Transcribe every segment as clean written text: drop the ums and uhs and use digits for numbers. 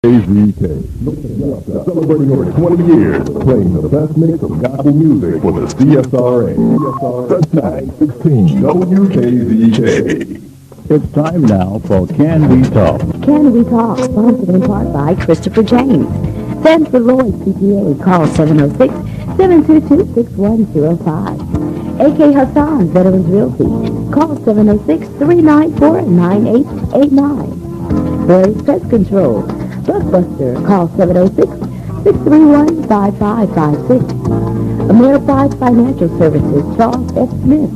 WKZK, celebrating over 20 years, playing the best mix of gospel music for the CSRA. Sunshine 16, WKZK. It's time now for Can We Talk? Can We Talk, sponsored in part by Christopher James. Sanford Lloyd, CPA, call 706-722-6105. A.K. Hasan, Veterans Realty, call 706-394-9889. Blair's Pest Control, Blockbuster, call 706-631-5556. Ameriprise Financial Services, Charles F. Smith,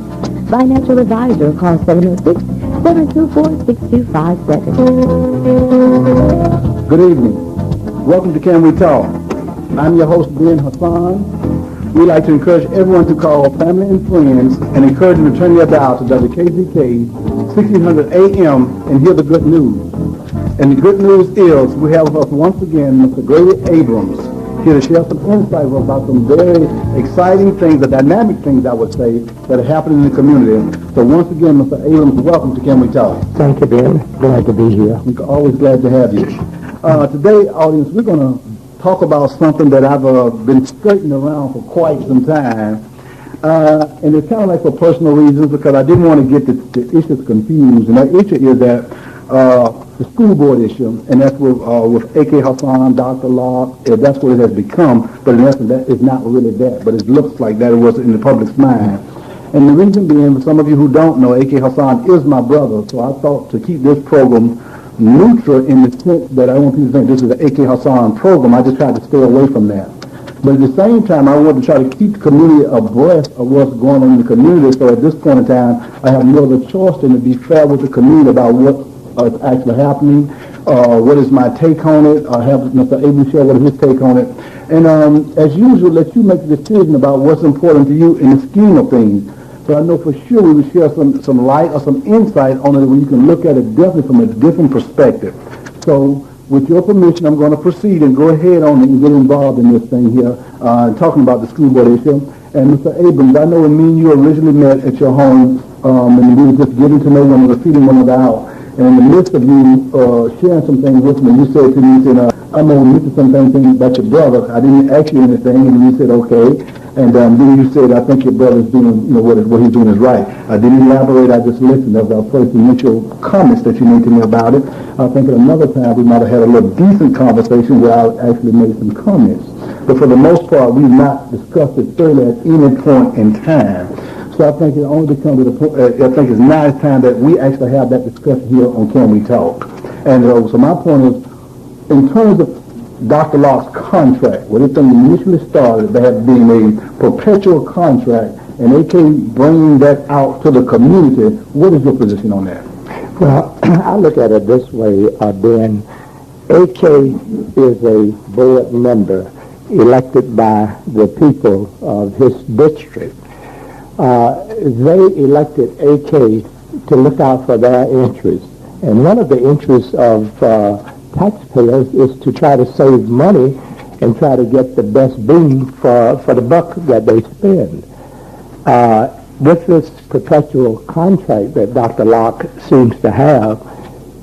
Financial Advisor, call 706-724-6257. Good evening. Welcome to Can We Talk? I'm your host, Ben Hasan. We like to encourage everyone to call family and friends and encourage them to turn their dial to WKZK 1600 AM and hear the good news. And the good news is we have with us once again Mr. Grady Abrams here to share some insight about some very exciting things, the dynamic things, I would say, that are happening in the community. So once again, Mr. Abrams, welcome to Can We Talk? Thank you, Ben. Glad to be here. We're always glad to have you. Today, audience, we're going to talk about something that I've been straightening around for quite some time. And it's kind of like for personal reasons because I didn't want to get the issues confused. And that issue is that the school board issue, and that's with A.K. Hasan, Dr. Locke, that's what it has become, but in essence, that is not really that, but it looks like that it was in the public's mind. And the reason being, for some of you who don't know, A.K. Hasan is my brother, so I thought to keep this program neutral in the sense that I don't want people to think this is an A.K. Hasan program. I just tried to stay away from that. But at the same time, I wanted to try to keep the community abreast of what's going on in the community, so at this point in time, I have no other choice than to be fair with the community about what is actually happening, what is my take on it, have Mr. Abrams share what is his take on it, and as usual, let you make the decision about what's important to you in the scheme of things. So I know for sure we will share some light or some insight on it where you can look at it definitely from a different perspective. So with your permission, I'm going to proceed and go ahead on and get involved in this thing here, talking about the school board issue. And Mr. Abrams, I know when me and you originally met at your home, and we were just getting to know one another, feeling one another out. And in the midst of you sharing some things with me, you said to me, you said, I'm going to mention some things about your brother. I didn't ask you anything, and you said, okay. And then you said, I think your brother's doing, what he's doing is right. I didn't elaborate, I just listened. That was our first initial comments that you made to me about it. I think at another time we might have had a little decent conversation where I actually made some comments. But for the most part, we've not discussed it thoroughly at any point in time. So I think it only becomes to the point, I think it's now it's time that we actually have that discussion here on Can We Talk. And so my point is, in terms of Dr. Locke's contract, when it initially started, that being a perpetual contract, and A.K. bringing that out to the community, what is your position on that? Well, I look at it this way, Ben. A.K. is a board member elected by the people of his district. They elected A.K. to look out for their interests. And one of the interests of taxpayers is to try to save money and try to get the best bang for the buck that they spend. With this perpetual contract that Dr. Locke seems to have,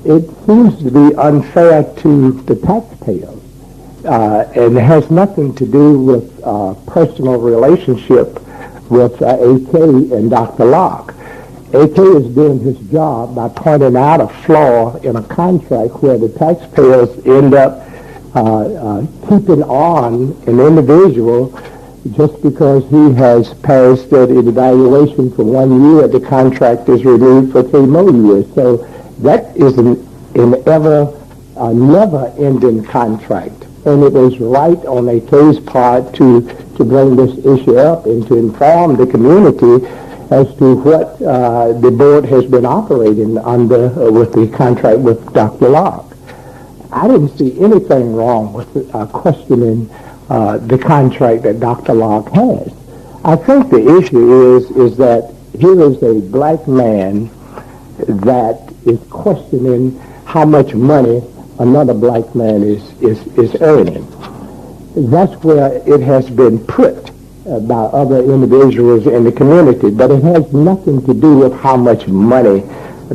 it seems to be unfair to the taxpayers. And it has nothing to do with personal relationship with A.K. and Dr. Locke. A.K. is doing his job by pointing out a flaw in a contract where the taxpayers end up keeping on an individual just because he has passed an evaluation for 1 year. The contract is renewed for 3 more years. So that is a never-ending contract. And it was right on A.K.'s part to bring this issue up and to inform the community as to what the board has been operating under with the contract with Dr. Locke. I didn't see anything wrong with questioning the contract that Dr. Locke has. I think the issue is that here is a black man that is questioning how much money another black man is earning. That's where it has been put by other individuals in the community, but it has nothing to do with how much money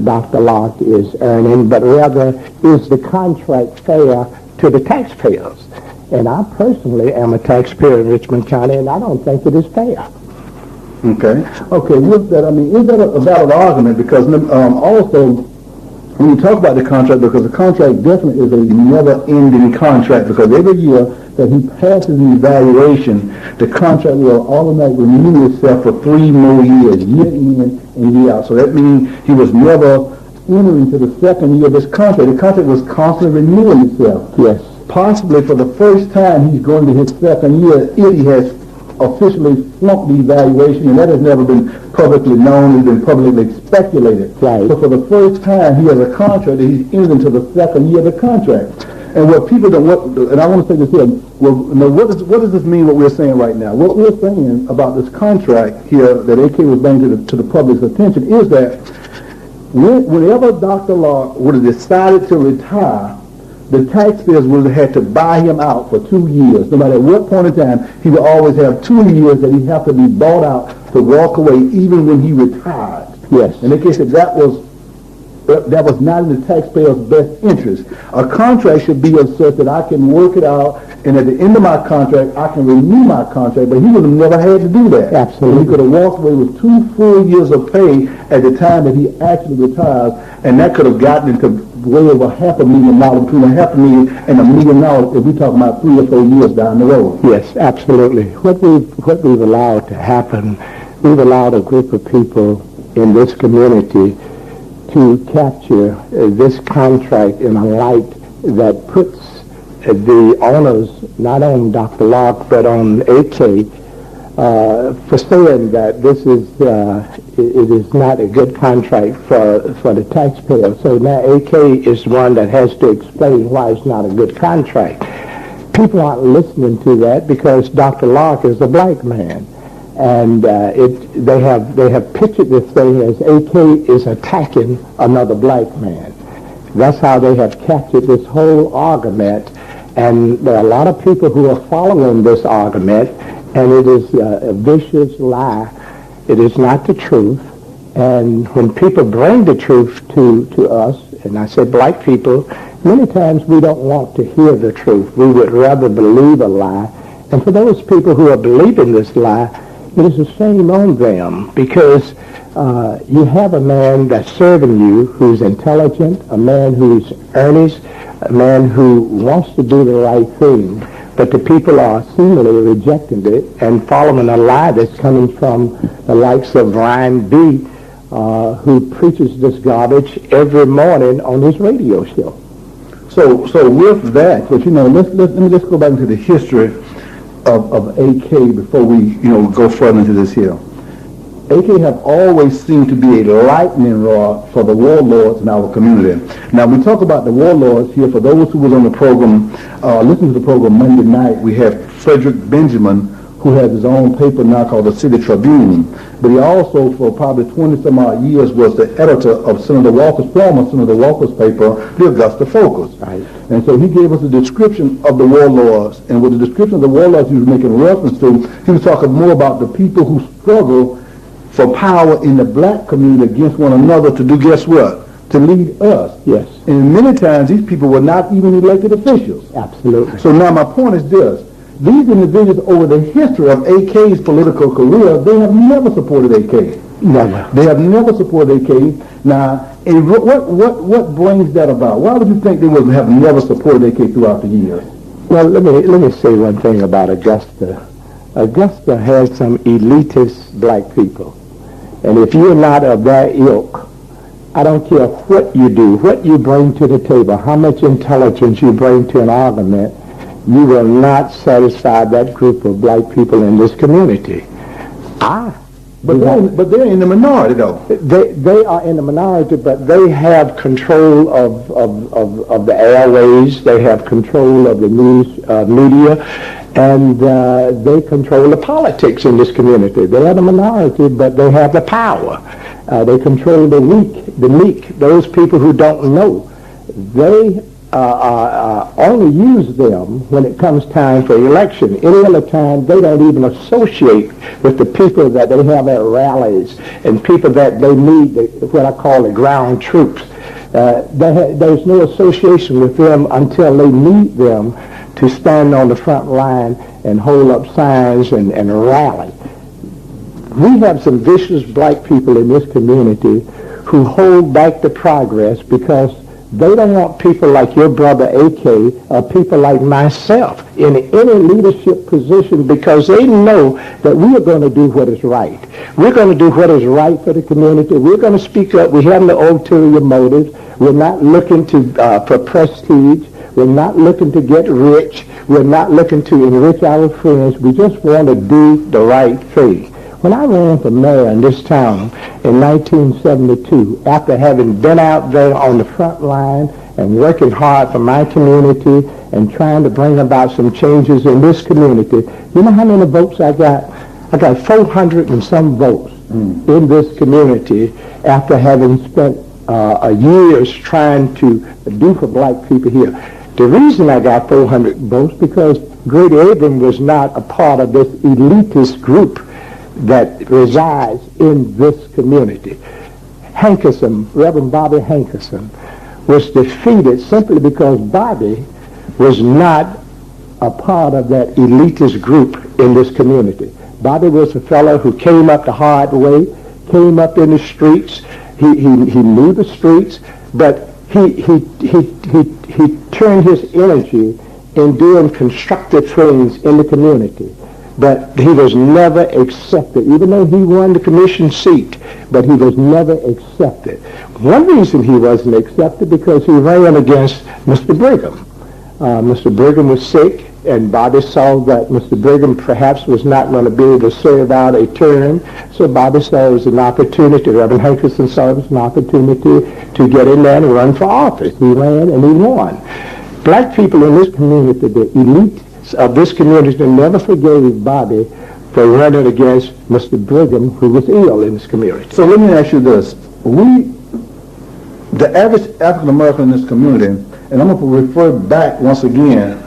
Dr. Locke is earning, but rather is the contract fair to the taxpayers. And I personally am a taxpayer in Richmond County, and I don't think it is fair. Okay. Okay, with that, I mean, is that a valid argument? Because also, when you talk about the contract, because the contract definitely is a never-ending contract, because every year that he passes the evaluation, the contract will automatically renew itself for 3 more years, year in and year out. So that means he was never entering to the second year of this contract. The contract was constantly renewing itself. Yes. Possibly for the first time he's going to his second year if he has officially flunked the evaluation, and that has never been publicly known, it's been publicly speculated. Right. So for the first time he has a contract that he's entered into the second year of the contract. And what people don't, and I want to say this here, what does this mean, what we're saying right now? What we're saying about this contract here that AK was bringing to the public's attention is that whenever Dr. Law would have decided to retire, the taxpayers would have had to buy him out for 2 years. No matter what point in time, he would always have 2 years that he'd have to be bought out to walk away even when he retired. Yes. And they said that was not in the taxpayer's best interest. A contract should be of such that I can work it out, and at the end of my contract, I can renew my contract, but he would have never had to do that. Absolutely. He could have walked away with 2 full years of pay at the time that he actually retired, and that could have gotten into way over $500,000, between $500,000 and $1 million if we're talking about 3 or 4 years down the road. Yes, absolutely. What we've allowed to happen, we've allowed a group of people in this community to capture this contract in a light that puts the owners, not on Dr. Locke, but on AK, for saying that this is it is not a good contract for the taxpayer. So now AK is one that has to explain why it's not a good contract. People aren't listening to that because Dr. Locke is a black man. And they have pictured this thing as AK is attacking another black man. That's how they have captured this whole argument. And there are a lot of people who are following this argument, and it is a vicious lie. It is not the truth. And when people bring the truth to us, and I say black people, many times we don't want to hear the truth. We would rather believe a lie. And for those people who are believing this lie, it is a shame on them, because you have a man that's serving you who's intelligent, a man who's earnest, a man who wants to do the right thing, but the people are seemingly rejecting it and following a lie that's coming from the likes of Ryan B., who preaches this garbage every morning on his radio show. So with that, but let me just go back into the history of AK before we go further into this here. AK have always seemed to be a lightning rod for the warlords in our community. Now, we talk about the warlords here. For those who was on the program, listen to the program Monday night, we have Frederick Benjamin, who has his own paper now called the City Tribune. But he also, for probably 20-some-odd years, was the editor of former Senator Walker's paper, the Augusta Focus. Right. And so he gave us a description of the warlords. And with the description of the warlords he was making reference to, he was talking more about the people who struggle for power in the black community against one another to do guess what? To lead us. Yes. And many times these people were not even elected officials. Absolutely. So now my point is this. These individuals over the history of AK's political career, they have never supported AK. Never. They have never supported AK. Now, and what brings that about? Why would you think they would have never supported AK throughout the years? Well, let me say one thing about Augusta. Augusta has some elitist black people. And if you're not of that ilk, I don't care what you do, what you bring to the table, how much intelligence you bring to an argument, you will not satisfy that group of black people in this community. But they're in the minority, though. They are in the minority, but they have control of the airways. They have control of the news media, and they control the politics in this community. They are the minority, but they have the power. They control the weak, the meek, those people who don't know. They only use them when it comes time for election. Any other time, they don't even associate with the people that they have at rallies and people that they need, what I call the ground troops. There's no association with them until they need them to stand on the front line and hold up signs and rally. We have some vicious black people in this community who hold back the progress because they don't want people like your brother AK or people like myself in any leadership position because they know that we are going to do what is right. We're going to do what is right for the community. We're going to speak up. We have no ulterior motives. We're not looking for prestige. We're not looking to get rich. We're not looking to enrich our friends. We just want to do the right thing. When I ran for mayor in this town in 1972, after having been out there on the front line and working hard for my community and trying to bring about some changes in this community, you know how many votes I got? I got 400 and some votes in this community after having spent years trying to do for black people here. The reason I got 400 votes because Grady Abrams was not a part of this elitist group that resides in this community. Hankerson, Reverend Bobby Hankerson, was defeated simply because Bobby was not a part of that elitist group in this community. Bobby was a fellow who came up the hard way, came up in the streets. He knew the streets, but he turned his energy in doing constructive things in the community. But he was never accepted, even though he won the commission seat, but he was never accepted. One reason he wasn't accepted because he ran against Mr. Brigham. Mr. Brigham was sick, and Bobby saw that Mr. Brigham perhaps was not going to be able to serve out a term, so Bobby saw it as an opportunity, Reverend Hankerson saw it as an opportunity to get in there and run for office. He ran and he won. Black people in this community, the elite of this community, never forgave Bobby for running against Mr. Brigham, who was ill in this community. So let me ask you this. The average African-American in this community, and I'm going to refer back once again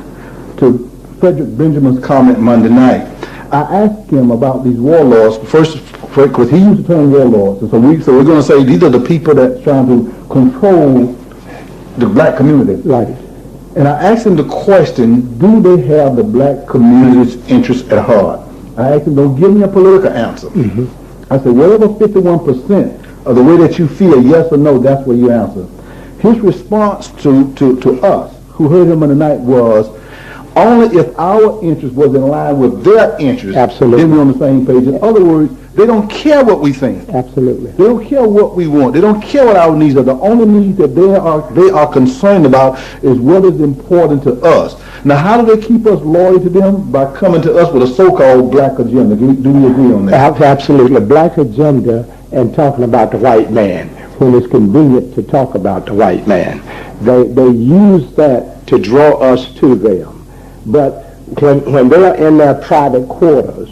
to Frederick Benjamin's comment Monday night. I asked him about these warlords, first, because he used the term warlords, and so we're going to say these are the people that's trying to control the black community. Right. And I asked him the question, do they have the black community's interests at heart? I asked him, don't give me a political answer. I said, whatever 51% of the way that you feel, yes or no, that's what you answer. His response to us, who heard him on the night, was, only if our interest was in line with their interest, absolutely, then we're on the same page. In other words, they don't care what we think. Absolutely. They don't care what we want. They don't care what our needs are. The only need that they are concerned about is what is important to us. Now, how do they keep us loyal to them? By coming to us with a so-called black agenda. Do we agree on that? Absolutely. Black agenda and talking about the white man when it's convenient to talk about the white man. They use that to draw us to them. But when they are in their private quarters,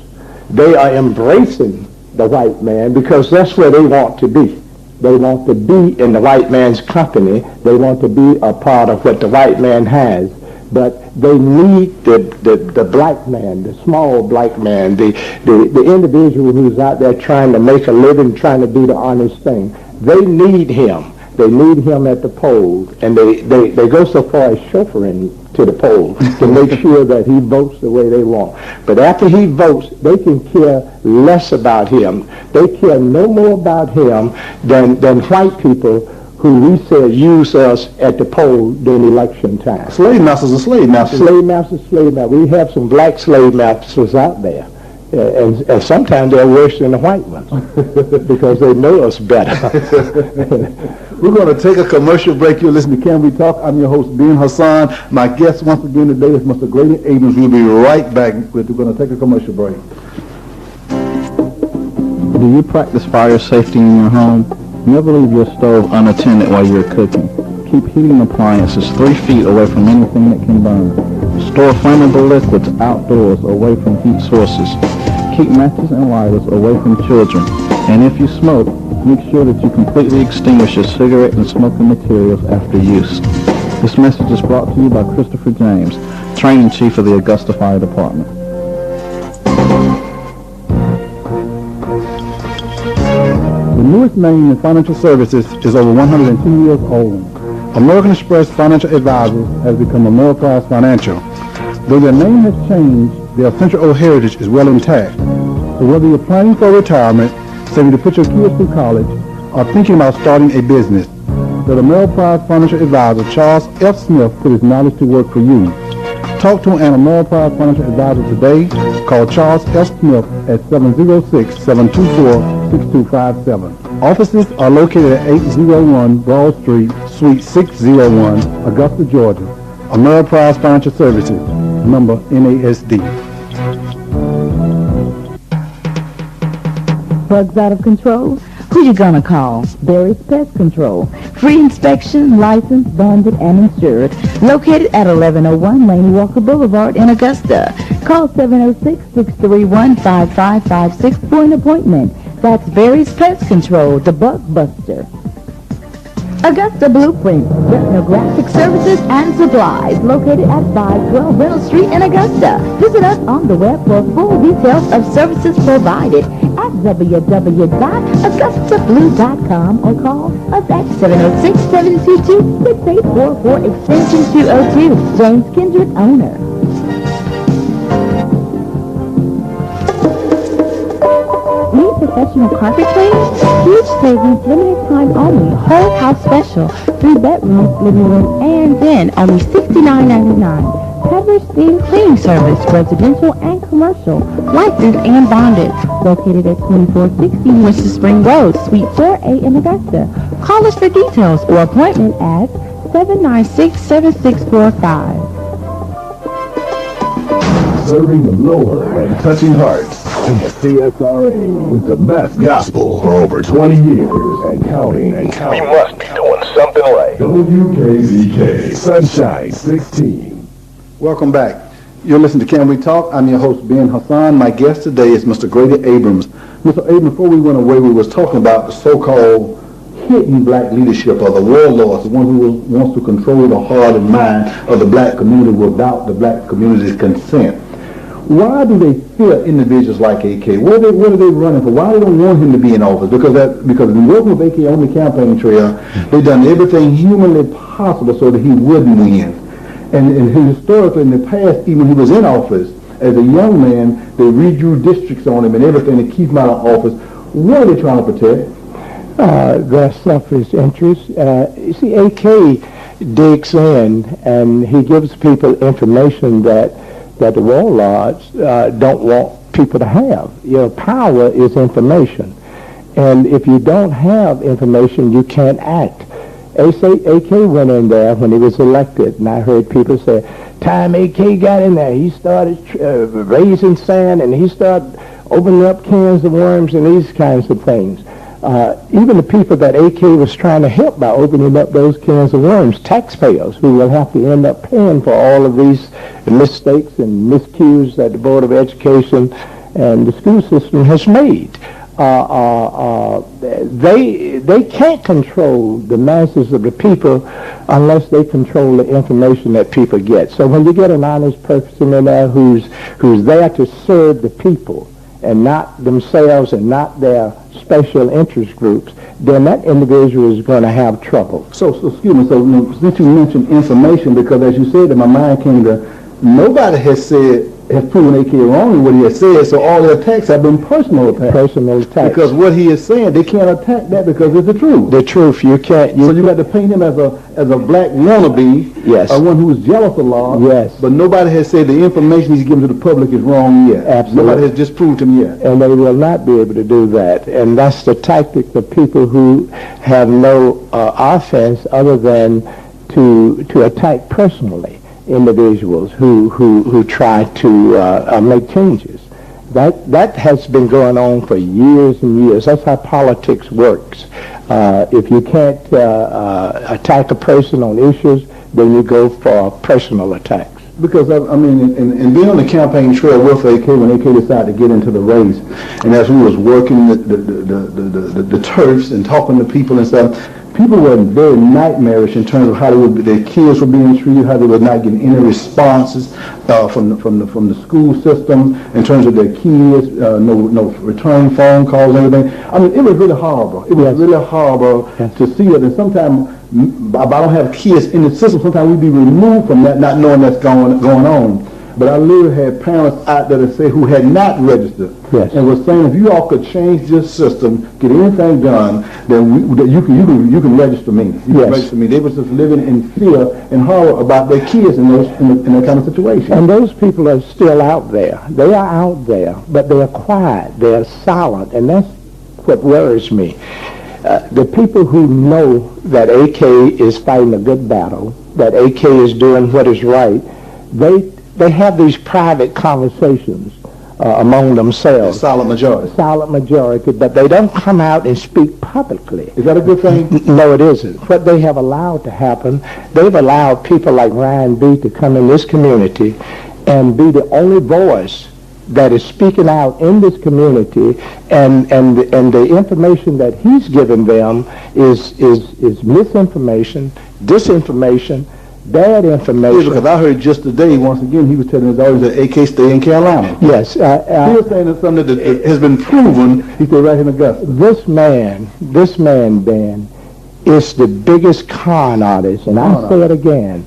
they are embracing the white man because that's where they want to be. They want to be in the white man's company. They want to be a part of what the white man has. But they need the black man, the small black man, the individual who's out there trying to make a living, trying to do the honest thing. They need him. They need him at the polls, and they go so far as chauffeuring to the polls to make sure that he votes the way they want. But after he votes, they can care less about him. They care no more about him than white people who we say use us at the poll during election time. Slave masters are slave masters. Slave masters, slave masters. We have some black slave masters out there. And sometimes they're worse than the white ones because they know us better. We're going to take a commercial break. You're listening to Can We Talk? I'm your host, Ben Hasan. My guest once again today is Mr. Grady Abrams. We'll be right back. We're going to take a commercial break. Do you practice fire safety in your home? Never leave your stove unattended while you're cooking. Keep heating appliances 3 feet away from anything that can burn. Store flammable liquids outdoors away from heat sources. Keep matches and lighters away from children. And if you smoke, make sure that you completely extinguish your cigarette and smoking materials after use. This message is brought to you by Christopher James, Training Chief of the Augusta Fire Department. The newest name in financial services is over 102 years old. American Express Financial Advisors has become Ameriprise Financial. Though their name has changed, their century-old heritage is well intact. So whether you're planning for retirement, saving to put your kids through college, or thinking about starting a business, let Ameriprise Financial Advisor Charles F. Smith put his knowledge to work for you. Talk to an Ameriprise Financial Advisor today. Call Charles F. Smith at 706-724-6257. Offices are located at 801 Broad Street, Suite 601, Augusta, Georgia. Ameriprise Financial Services, member NASD. Bugs out of control? Who you gonna call? Barry's Pest Control. Free inspection, licensed, bonded, and insured. Located at 1101 Laney Walker Boulevard in Augusta. Call 706-631-5556 for an appointment. That's Barry's Pest Control, the Bug Buster. Augusta Blueprint, Ethnographic Services and Supplies, located at 512 Reynolds Street in Augusta. Visit us on the web for full details of services provided at www.augustablue.com or call us at 706-722-6844, extension 202. James Kindred, owner. Need professional carpet cleaning? Huge savings, limited time only, whole house special, 3 bedrooms, living room, and then only $69.99. Pepper Steam Cleaning Service, residential and commercial, licensed and bonded. Located at 2460 Worcester Spring Road, Suite 4A in Augusta. Call us for details or appointment at 796-7645. Serving the lower and touching hearts. The CSRA with the best gospel for over 20 years and counting and counting. We must be doing something right. WKZK, Sunshine 16. Welcome back. You're listening to Can We Talk? I'm your host, Ben Hasan. My guest today is Mr. Grady Abrams. Mr. Abrams, before we went away, we was talking about the so-called hidden black leadership, or the warlords, the one who wants to control the heart and mind of the black community without the black community's consent. Why do they fear individuals like AK? What are they running for? Why they don't want him to be in office? Because in working with AK on the campaign trail, they've done everything humanly possible so that he wouldn't win. And historically, in the past, even when he was in office, as a young man, they redrew districts on him and everything to keep him out of office. What are they trying to protect? Their selfish interests. You see, AK digs in and he gives people information that the warlords don't want people to have. Power is information. And if you don't have information, you can't act. AK went in there when he was elected, and I heard people say, time AK got in there, he started raising sand, and he started opening up cans of worms and these kinds of things. Even the people that AK was trying to help by opening up those cans of worms, taxpayers who will have to end up paying for all of these mistakes and miscues that the Board of Education and the school system has made. They can't control the masses of the people unless they control the information that people get. So when you get an honest person in there who's there to serve the people and not themselves and not their special interest groups, then that individual is going to have trouble. So excuse me, since you mentioned information, because as you said, in my mind came to, nobody has proven AK wrong in what he has said, so all the attacks have been personal attacks. Personal attacks. Because what he is saying, they can't attack that because it's the truth. The truth, you can't. So you got to paint him as a black wannabe, yes, one who is jealous of law. Yes. But nobody has said the information he's giving to the public is wrong yet. Absolutely. Nobody has disproved him yet. And they will not be able to do that. And that's the tactic of people who have no offense other than to attack personally individuals who try to make changes. That has been going on for years and years. That's how politics works. If you can't attack a person on issues, then you go for personal attacks. Because, and being on the campaign trail with AK when AK decided to get into the race, and as we was working the turfs and talking to people and stuff, people were very nightmarish in terms of how their kids were being treated, how they were not getting any responses from the school system in terms of their kids, no return phone calls and everything. I mean, it was really horrible. It was really horrible to see it. And sometimes, if I don't have kids in the system, sometimes we'd be removed from that, not knowing that's going on. But I literally had parents out there that say who had not registered and was saying, if you all could change this system, get anything done, then you can register me. You can register me. They were just living in fear and horror about their kids in that kind of situation. And those people are still out there. They are out there, but they are quiet. They are silent, and that's what worries me. The people who know that AK is fighting a good battle, that AK is doing what is right, they have these private conversations among themselves. Silent majority. Silent majority, but they don't come out and speak publicly. Is that a good thing? No, it isn't. What they have allowed to happen, they've allowed people like Ryan B. to come in this community and be the only voice that is speaking out in this community, and the information that he's given them is misinformation, disinformation, bad information. Because I heard just today, once again, he was telling his audience that AK stay in Carolina. Yes. He was saying that something that has been proven. He stay right in Augusta. This man, Ben, is the biggest con artist, and I'll say it again.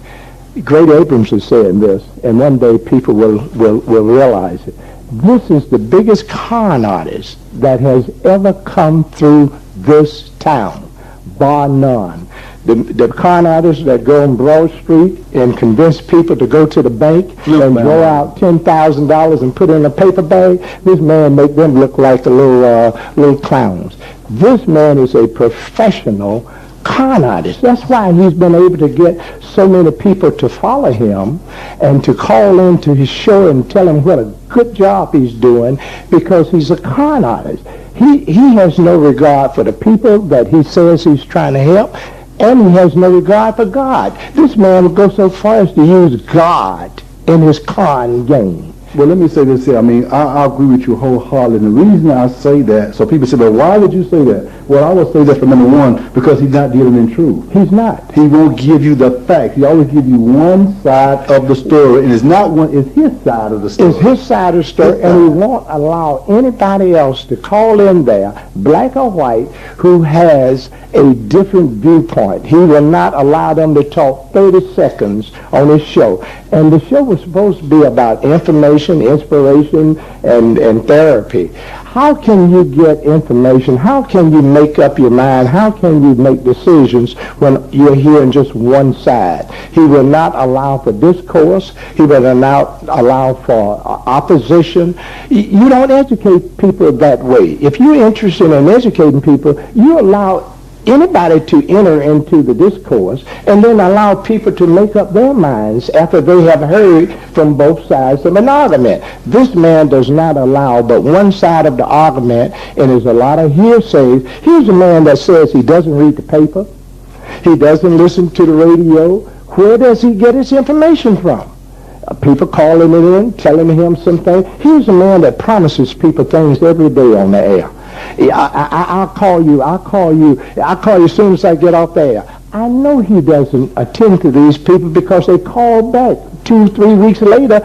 Grady Abrams is saying this, and one day people will realize it. This is the biggest con artist that has ever come through this town, bar none. The con artists that go on Broad Street and convince people to go to the bank and draw out $10,000 and put it in a paper bag, this man make them look like little clowns. This man is a professional con artist. That's why he's been able to get so many people to follow him and to call into his show and tell him what a good job he's doing, because he's a con artist. He has no regard for the people that he says he's trying to help, and he has no regard for God. This man would go so far as to use God in his con game. Well, let me say this here. I mean, I agree with you wholeheartedly. And the reason I say that, so people say, well, why would you say that? Well, I would say that for number one, because he's not dealing in truth. He's not. He won't give you the facts. He always gives you one side of the story, and it's not one, it's his side of the story. It's his side of the story, and he won't allow anybody else to call in there, black or white, who has a different viewpoint. He will not allow them to talk 30 seconds on his show. And the show was supposed to be about information, inspiration, and therapy. How can you get information? How can you make up your mind? How can you make decisions when you're hearing just one side? He will not allow for discourse. He will not allow for opposition. You don't educate people that way. If you're interested in educating people, you allow anybody to enter into the discourse and then allow people to make up their minds after they have heard from both sides of an argument. This man does not allow but one side of the argument, and there's a lot of hearsays. Here's a man that says he doesn't read the paper. He doesn't listen to the radio. Where does he get his information from? People calling it in, telling him something. Here's a man that promises people things every day on the air. I'll call you as soon as I get off the air. I know he doesn't attend to these people because they call back 2-3 weeks later.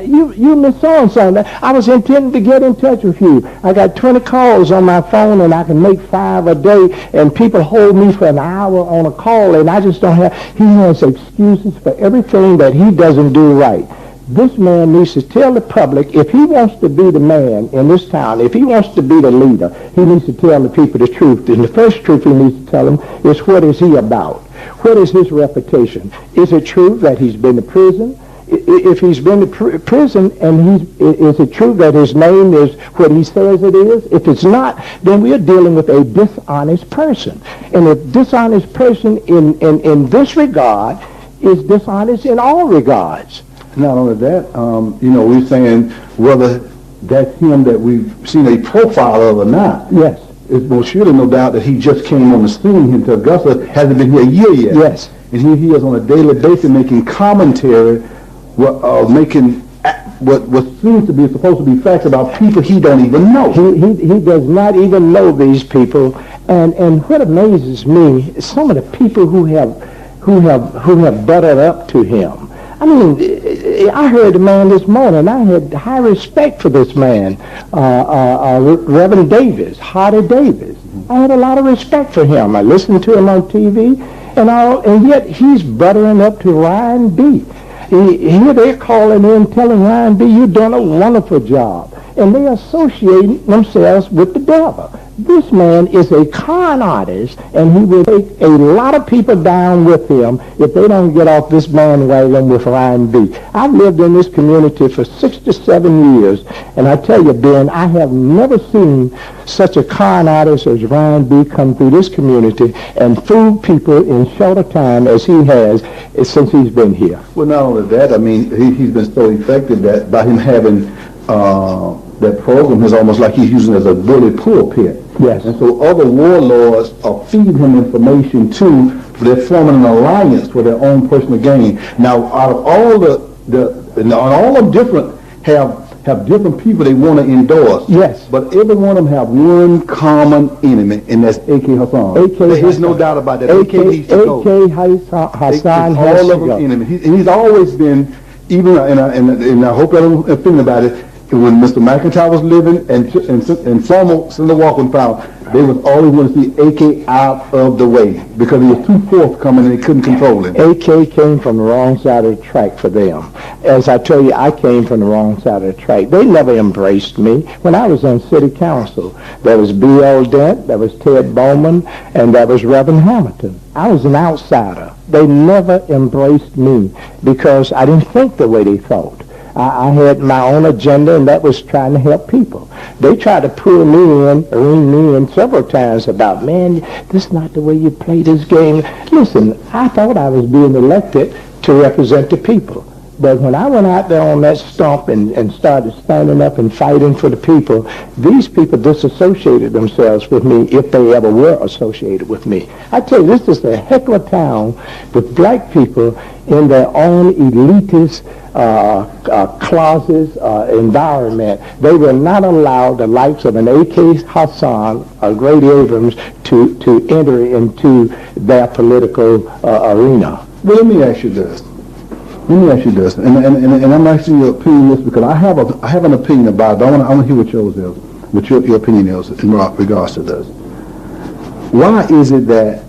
You miss so-and-so. I was intending to get in touch with you. I got 20 calls on my phone, and I can make 5 a day, and people hold me for an hour on a call, and I just don't have. He has excuses for everything that he doesn't do right. This man needs to tell the public, if he wants to be the man in this town, if he wants to be the leader, he needs to tell the people the truth. And the first truth he needs to tell them is, what is he about? What is his reputation? Is it true that he's been to prison? If he's been to prison, and is it true that his name is what he says it is? If it's not, then we are dealing with a dishonest person. And a dishonest person in this regard is dishonest in all regards. Not only that, we're saying whether that's him that we've seen a profile of or not. Yes. It's most surely no doubt that he just came on the scene into Augusta, hasn't been here a year yet. Yes. And here he is on a daily basis making commentary, making what seems to be supposed to be facts about people he don't even know. He does not even know these people, And what amazes me is some of the people who have butted up to him. I mean, I heard the man this morning. I had high respect for this man, Reverend Davis, Hardy Davis. I had a lot of respect for him. I listened to him on TV and yet he's buttering up to Ryan B. Here they're calling in telling Ryan B, you've done a wonderful job. And they associate themselves with the devil. This man is a con artist, and he will take a lot of people down with him if they don't get off this bandwagon with Ryan B. I've lived in this community for 67 years, and I tell you, Ben, I have never seen such a con artist as Ryan B come through this community and fool people in shorter time as he has since he's been here. Well, not only that, I mean, he's been so effective that by him having that program is almost like he's using it as a bully pulpit. Yes. And so other warlords are feeding him information too. They're forming an alliance for their own personal gain. Now, out of all all of them different have different people they want to endorse. Yes. But every one of them have one common enemy, and that's A.K. Hasan. There's no doubt about that. A.K. needs to go. A.K. Hasan has all of them enemies. He's always been, even, and I hope I don't offend about it, when Mr. McIntyre was living and former Senator Walker was found, they was always want to see AK out of the way because he was too forthcoming and they couldn't control him. AK came from the wrong side of the track for them. As I tell you, I came from the wrong side of the track. They never embraced me. When I was on city council, there was B.L. Dent, there was Ted Bowman, and there was Reverend Hamilton. I was an outsider. They never embraced me because I didn't think the way they thought. I had my own agenda, and that was trying to help people. They tried to pull me in, ring me in several times about, man, this is not the way you play this game. Listen, I thought I was being elected to represent the people. But when I went out there on that stump and started standing up and fighting for the people, these people disassociated themselves with me if they ever were associated with me. I tell you, this is a heck of a town with black people in their own elitist closets, environment. They will not allow the likes of an A.K. Hasan or Grady Abrams to enter into their political arena. Well, let me ask you this. And I'm asking your opinion on this because I have an opinion about it. I want to hear what yours is, what your opinion is in regards to this. Why is it that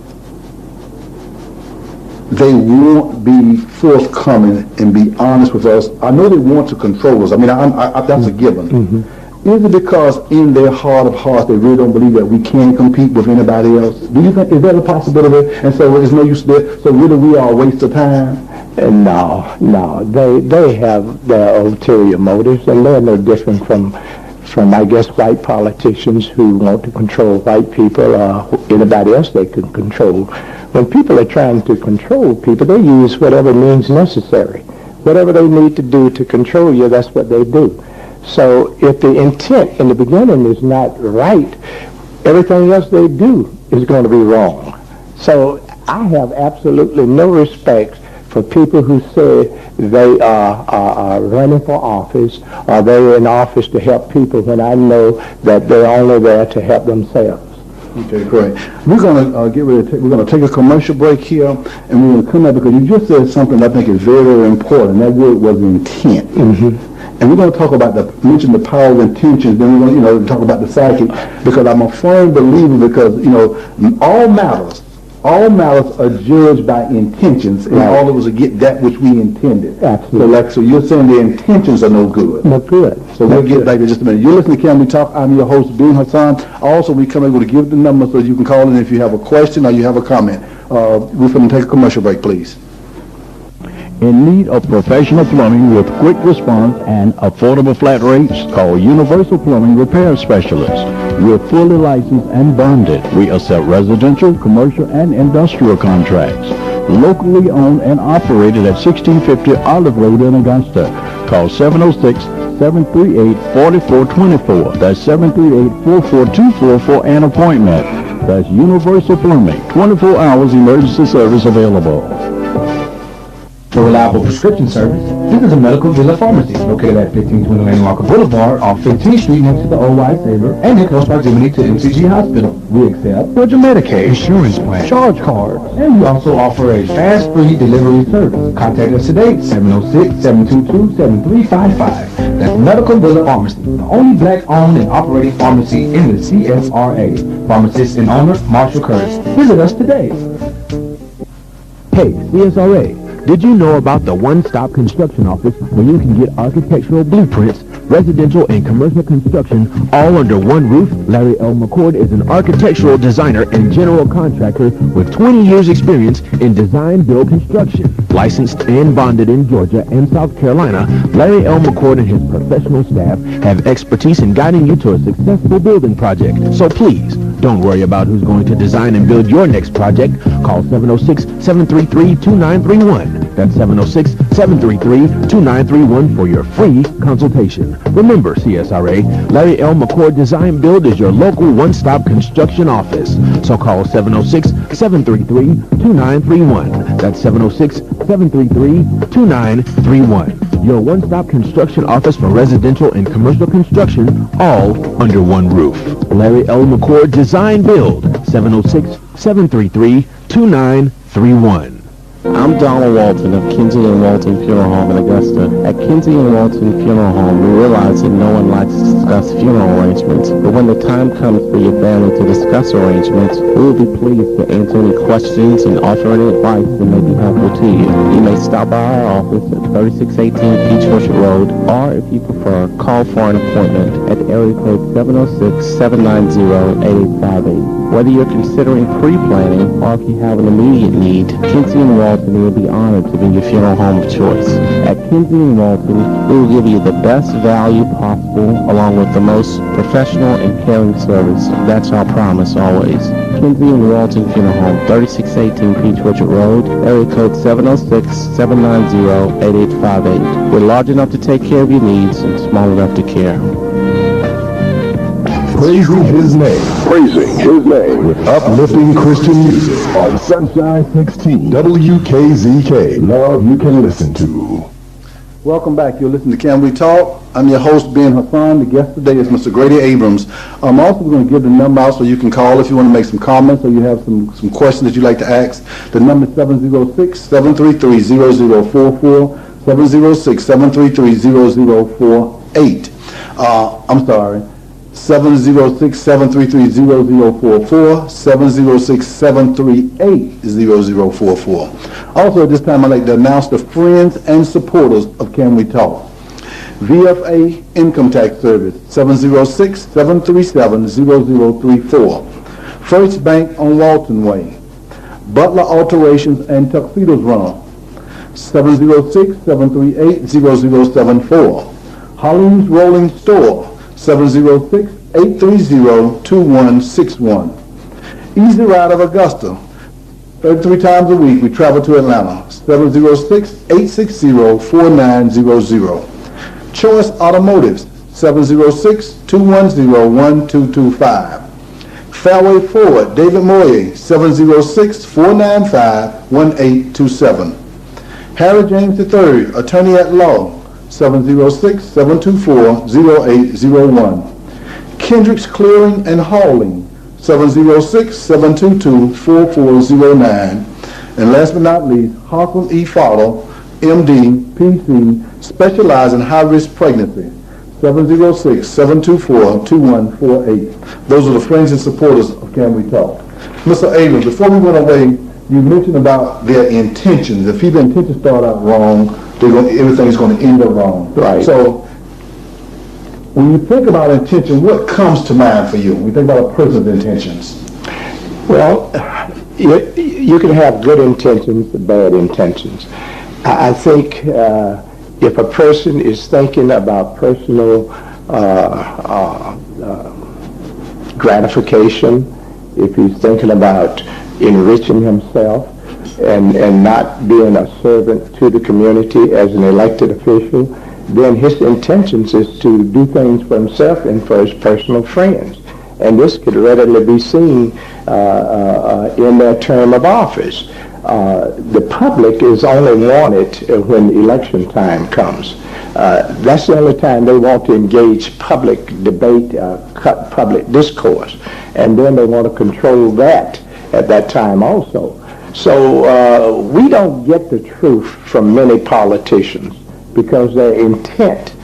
they won't be forthcoming and be honest with us? I know they want to control us. I mean, that's a given. Mm-hmm. Is it because in their heart of hearts they really don't believe that we can compete with anybody else? Do you think, is that a possibility? And so there's no use there. So really we are a waste of time? No. They have their ulterior motives, and they're no different from I guess, white politicians who want to control white people or anybody else they can control. When people are trying to control people, they use whatever means necessary. Whatever they need to do to control you, that's what they do. So if the intent in the beginning is not right, everything else they do is going to be wrong. So I have absolutely no respect for people who say they are running for office or they're in office to help people when I know that they're only there to help themselves. Okay, great. We're going to get ready to we're going to take a commercial break here, and we're going to come back because you just said something I think is very, very important. That word was intent. Mm-hmm. And we're going to talk about mention the power of intentions. Then we're going to, talk about the psychic, because I'm a firm believer because, all matters are judged by intentions, and all of us will get that which we intended. Absolutely. So you're saying the intentions are no good. No good. So we'll get back in just a minute. You're listening to Can We Talk? I'm your host, Ben Hasan. Also, we come able to give the number so you can call in if you have a question or you have a comment. We're going to take a commercial break, please. In need of professional plumbing with quick response and affordable flat rates, call Universal Plumbing Repair Specialists. We're fully licensed and bonded. We accept residential, commercial, and industrial contracts. Locally owned and operated at 1650 Olive Road in Augusta. Call 706-738-4424. That's 738-4424 for an appointment. That's Universal Plumbing. 24 hours emergency service available. For reliable prescription service, This is a medical villa pharmacy located at 1520 Lane Walker Boulevard off 15th Street next to the old White Saver and in close proximity to MCG Hospital. We accept Georgia Medicaid, insurance plan, charge cards, and we also offer a fast-free delivery service. Contact us today, 706-722-7355. That's Medical Villa Pharmacy, the only black-owned and operating pharmacy in the CSRA. Pharmacist and owner, Marshall Curtis. Visit us today. Hey, CSRA, did you know about the one-stop construction office where you can get architectural blueprints, residential and commercial construction all under one roof? Larry L. McCord is an architectural designer and general contractor with 20 years experience in design-build construction. Licensed and bonded in Georgia and South Carolina, Larry L. McCord and his professional staff have expertise in guiding you to a successful building project. So please, don't worry about who's going to design and build your next project. Call 706-733-2931. That's 706-733-2931 for your free consultation. Remember, CSRA, Larry L. McCord Design Build is your local one-stop construction office. So call 706-733-2931. That's 706-733-2931. Your one-stop construction office for residential and commercial construction, all under one roof. Larry L. McCord Design Build, 706-733-2931. I'm Donald Walton of Kinsey and Walton Funeral Home in Augusta. At Kinsey and Walton Funeral Home, we realize that no one likes to discuss funeral arrangements, but when the time comes for your family to discuss arrangements, we will be pleased to answer any questions and offer any advice that may be helpful to you. You may stop by our office at 3618 Peach Orchard Road, or if you prefer, call for an appointment at area code 706-790-8858. Whether you're considering pre-planning or if you have an immediate need, Kinsey and Walton will be honored to be your funeral home of choice. At Kinsey and Walton, we will give you the best value possible along with the most professional and caring service. That's our promise always. Kinsey and Walton Funeral Home, 3618 Peach Orchard Road, area code 706-790-8858. We're large enough to take care of your needs and small enough to care. Praising His name. Praising His name with uplifting Christian music on Sunshine 16 WKZK. Love you can listen to. Welcome back. You're listening to Can We Talk? I'm your host, Ben Hasan. The guest today is Mr. Grady Abrams. I'm also going to give the number out so you can call if you want to make some comments or you have some questions that you'd like to ask. The number is 706-733-0044, 706-733-0048. I'm sorry. 706-733-0044, 706-738-0044. Also, at this time, I'd like to announce the friends and supporters of Can We Talk. VFA Income Tax Service, 706-737-0034. First Bank on Walton Way. Butler Alterations and Tuxedos Run, 706-738-0074. Hollings Rolling Store, 706-830-2161. Easy Ride of Augusta. 33 times a week we travel to Atlanta. 706-860-4900. Choice Automotives. 706-210-1225. Fairway Ford, David Moyer. 706-495-1827. Harry James III, Attorney at Law. 706-724-0801. Kendrick's Clearing and Hauling, 706-722-4409. And last but not least, Harkle E. Fowler, MD, PC, specialized in high-risk pregnancy, 706-724-2148. Those are the friends and supporters of Can We Talk. Mr. Abrams, before we went away, you mentioned about their intentions. If people's intentions start out wrong, everything's going to end up wrong. Right. So, when you think about intention, what comes to mind for you when you think about a person's intentions? Well, you can have good intentions and bad intentions. I think if a person is thinking about personal gratification, if he's thinking about enriching himself and not being a servant to the community as an elected official, then his intentions is to do things for himself and for his personal friends. And this could readily be seen in their term of office. the public is only wanted when election time comes. That's the only time they want to engage public debate, public discourse, and then they want to control that at that time also. So we don't get the truth from many politicians because their intent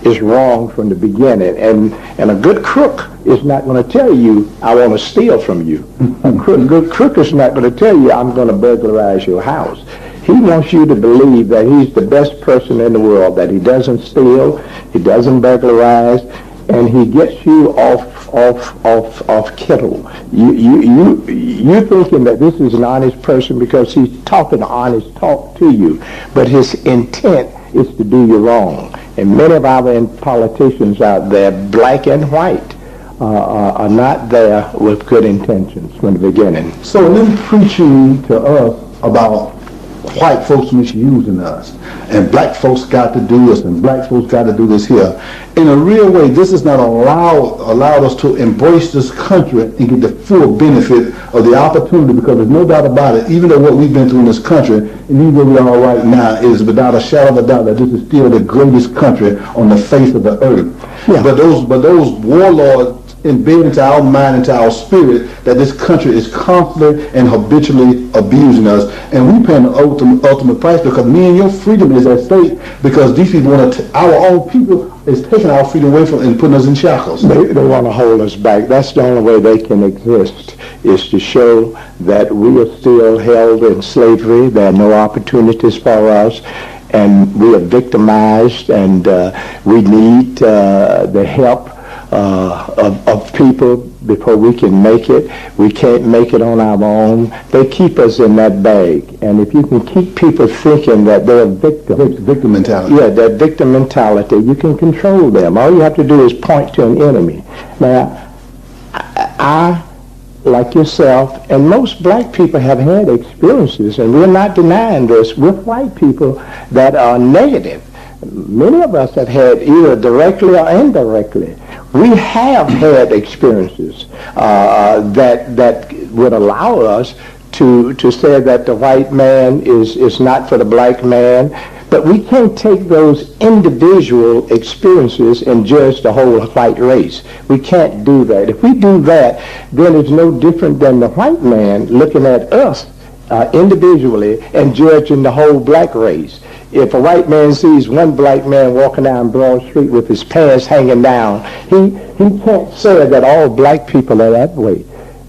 is wrong from the beginning. And a good crook is not going to tell you, I want to steal from you. A good crook is not going to tell you, I'm going to burglarize your house. He wants you to believe that he's the best person in the world, that he doesn't steal, he doesn't burglarize, and he gets you off kettle. You thinking that this is an honest person because he's talking honest talk to you, but his intent is to do you wrong. And many of our politicians out there, black and white, are not there with good intentions from the beginning. So in them preaching to us about white folks misusing us, and black folks got to do this, and black folks got to do this here, in a real way, this has not allowed us to embrace this country and get the full benefit of the opportunity, because there's no doubt about it, even though what we've been through in this country, and even where we are right now, is without a shadow of a doubt that this is still the greatest country on the face of the earth. Yeah. But those warlords embedded into our mind, into our spirit, that this country is constantly and habitually abusing us, and we paying the ultimate price, because me and your freedom is at stake, because these people want to, our own people is taking our freedom away from and putting us in shackles. They want to hold us back. That's the only way they can exist, is to show that we are still held in slavery. There are no opportunities for us, and we are victimized, and we need the help of people before we can make it. We can't make it on our own. They keep us in that bag. And if you can keep people thinking that they're victims. Victim mentality. Yeah, that victim mentality, you can control them. All you have to do is point to an enemy. Now, I like yourself, and most black people have had experiences, and we're not denying this, with white people that are negative. Many of us have had, either directly or indirectly, we have had experiences that would allow us to say that the white man is not for the black man. But we can't take those individual experiences and judge the whole white race. We can't do that. If we do that, then it's no different than the white man looking at us individually and judging the whole black race. If a white man sees one black man walking down Broad Street with his pants hanging down, he can't say that all black people are that way.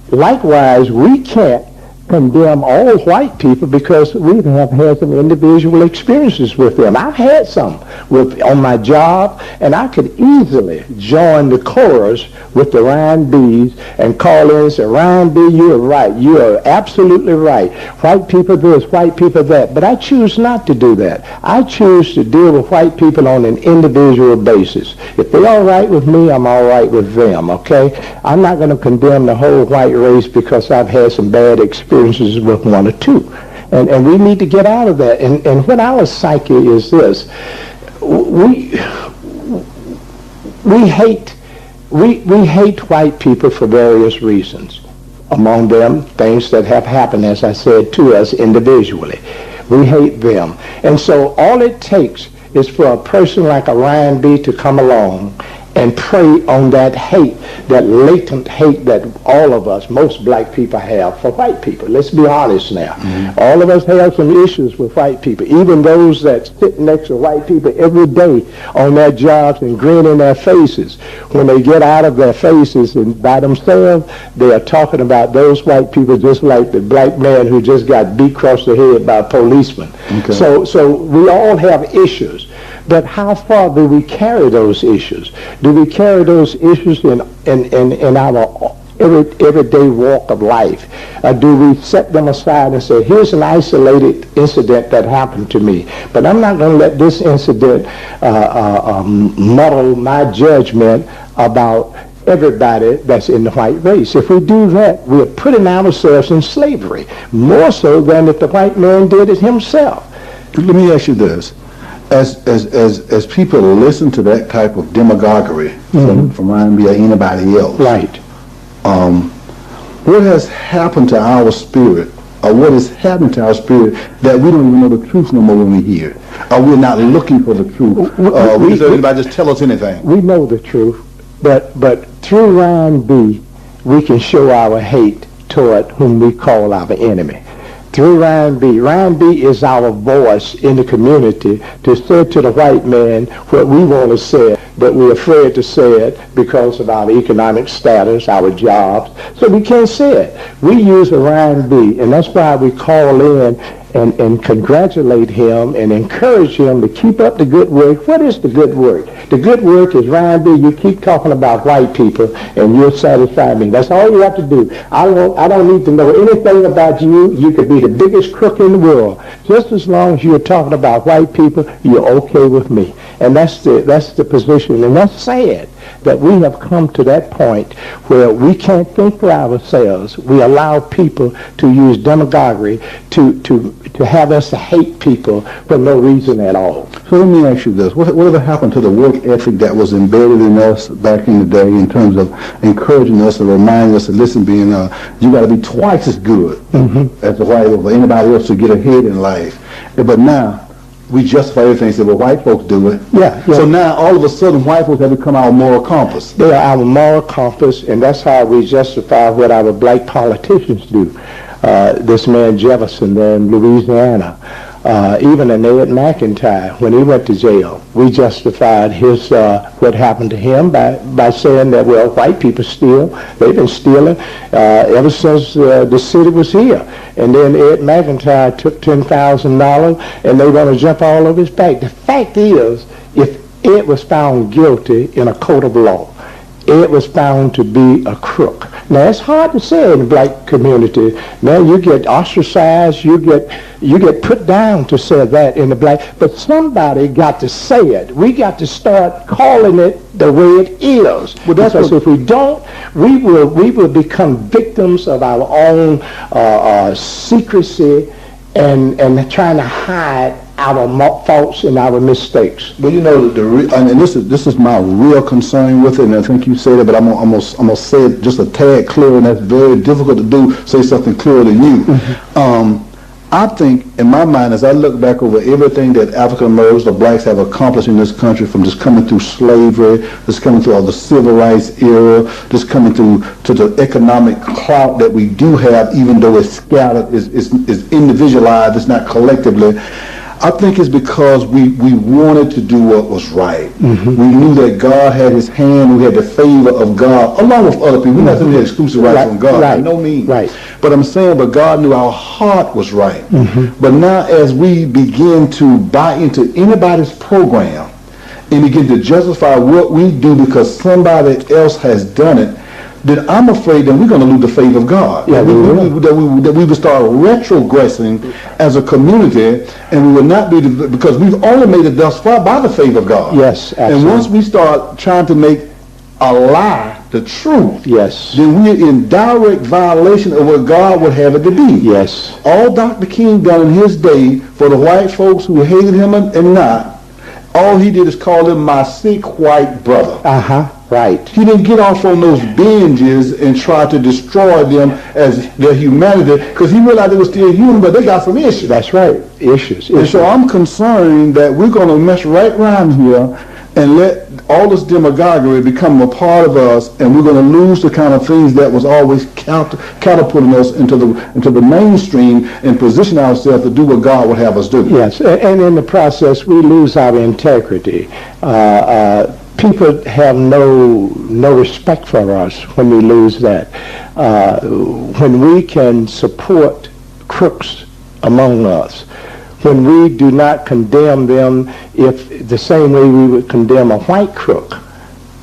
Likewise, we can't condemn all white people because we have had some individual experiences with them. I've had some on my job, and I could easily join the chorus with the Ryan B's and call in and say, Ryan B, you're right. You are absolutely right. White people this, white people that. But I choose not to do that. I choose to deal with white people on an individual basis. If they're all right with me, I'm all right with them, okay? I'm not going to condemn the whole white race because I've had some bad experiences with one or two. And we need to get out of that. And what our psyche is this: we hate white people for various reasons. Among them, things that have happened, as I said, to us individually. We hate them. And so all it takes is for a person like a Ryan B to come along and prey on that hate, that latent hate that all of us, most black people have for white people. Let's be honest now. Mm-hmm. All of us have some issues with white people, even those that sit next to white people every day on their jobs and grin in their faces. When they get out of their faces and by themselves, they are talking about those white people just like the black man who just got beat across the head by a policeman. Okay. So we all have issues. But how far do we carry those issues? Do we carry those issues in our everyday walk of life? Do we set them aside and say, here's an isolated incident that happened to me, but I'm not going to let this incident muddle my judgment about everybody that's in the white race. If we do that, we're putting ourselves in slavery, more so than if the white man did it himself. Let me ask you this. As people listen to that type of demagoguery from Ryan B or anybody else, right? What has happened to our spirit or what is happening to our spirit that we don't even know the truth no more when we hear it. Or we're not looking for the truth. We anybody just tell us anything. We know the truth, but through Ryan B., we can show our hate toward whom we call our enemy. Through Ryan B. Ryan B. is our voice in the community to say to the white man what we want to say, but we're afraid to say it because of our economic status, our jobs. So we can't say it. We use a Ryan B., and that's why we call in and congratulate him and encourage him to keep up the good work. What is the good work? The good work is, Ryan B., you keep talking about white people and you'll satisfy me. That's all you have to do. I don't need to know anything about you. You could be the biggest crook in the world. Just as long as you're talking about white people, you're okay with me. And that's the position. And that's sad that we have come to that point where we can't think for ourselves. We allow people to use demagoguery to have us to hate people for no reason at all. So let me ask you this. Whatever happened to the work ethic that was embedded in us back in the day in terms of encouraging us and reminding us to listen, being you got to be twice as good as the white or anybody else to get ahead in life. But now, we justify everything and say, well, white folks do it. Yeah. So now, all of a sudden, white folks have become our moral compass. They are our moral compass, and that's how we justify what our black politicians do. This man Jefferson there in Louisiana, even an Ed McIntyre, when he went to jail, we justified his what happened to him by saying that, well, white people steal. They've been stealing ever since the city was here. And then Ed McIntyre took $10,000, and they're going to jump all over his back. The fact is, if Ed was found guilty in a court of law, Ed was found to be a crook. Now, it's hard to say in the black community. Man, you get ostracized, you get put down to say that in the black, but somebody got to say it. We got to start calling it the way it is. Well, because if we don't, we will become victims of our own secrecy and trying to hide our faults and our mistakes. Well, you know, and this is my real concern with it, and I think you said it, but I'm gonna say it just a tad clearer, and that's very difficult to do. Say something clearer than you. I think, in my mind, as I look back over everything that African Americans or blacks have accomplished in this country, from just coming through slavery, just coming through all the civil rights era, just coming through to the economic clout that we do have, even though it's scattered, is individualized, it's not collectively. I think it's because we wanted to do what was right. We knew that God had his hand, we had the favor of God, along with other people. We're not saying we had exclusive rights from God, by no means. But I'm saying, but God knew our heart was right. But now as we begin to buy into anybody's program and begin to justify what we do because somebody else has done it, then I'm afraid that we're going to lose the favor of God. Yeah, that we will start retrogressing as a community, and we will not be, because we've only made it thus far by the favor of God. Yes, absolutely. And once we start trying to make a lie the truth, yes, then we're in direct violation of what God would have it to be. Yes. All Dr. King done in his day for the white folks who hated him and not, all he did is call them my sick white brother. Right. He didn't get off on those binges and try to destroy them as their humanity, because he realized they were still human, but they got some issues. That's right. Issues. And so I'm concerned that we're going to mess right around here and let all this demagoguery become a part of us, and we're going to lose the kind of things that was always catapulting us into the mainstream and position ourselves to do what God would have us do. Yes, and in the process, we lose our integrity. People have no respect for us when we lose that. When we can support crooks among us, when we do not condemn them if the same way we would condemn a white crook.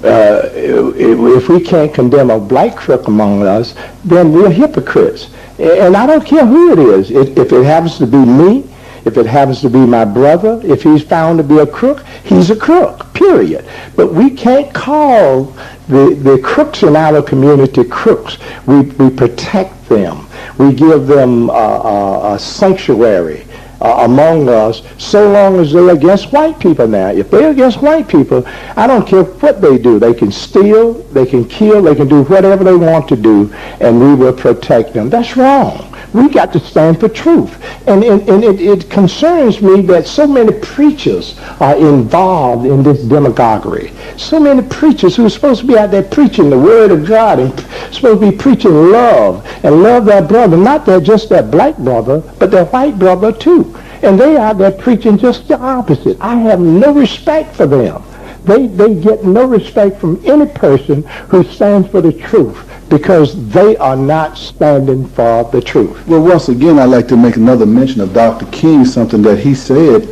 If we can't condemn a black crook among us, then we're hypocrites. And I don't care who it is. If it happens to be me, if it happens to be my brother, if he's found to be a crook, he's a crook, period. But we can't call the crooks in our community crooks. We protect them. We give them a sanctuary among us, so long as they're against white people now. If they're against white people, I don't care what they do. They can steal, they can kill, they can do whatever they want to do, and we will protect them. That's wrong. We got to stand for truth. And it concerns me that so many preachers are involved in this demagoguery. So many preachers who are supposed to be out there preaching the word of God and supposed to be preaching love and love their brother, not just their black brother, but their white brother too. And they out there preaching just the opposite. I have no respect for them. They get no respect from any person who stands for the truth, because they are not standing for the truth. Well, once again, I'd like to make another mention of Dr. King, something that he said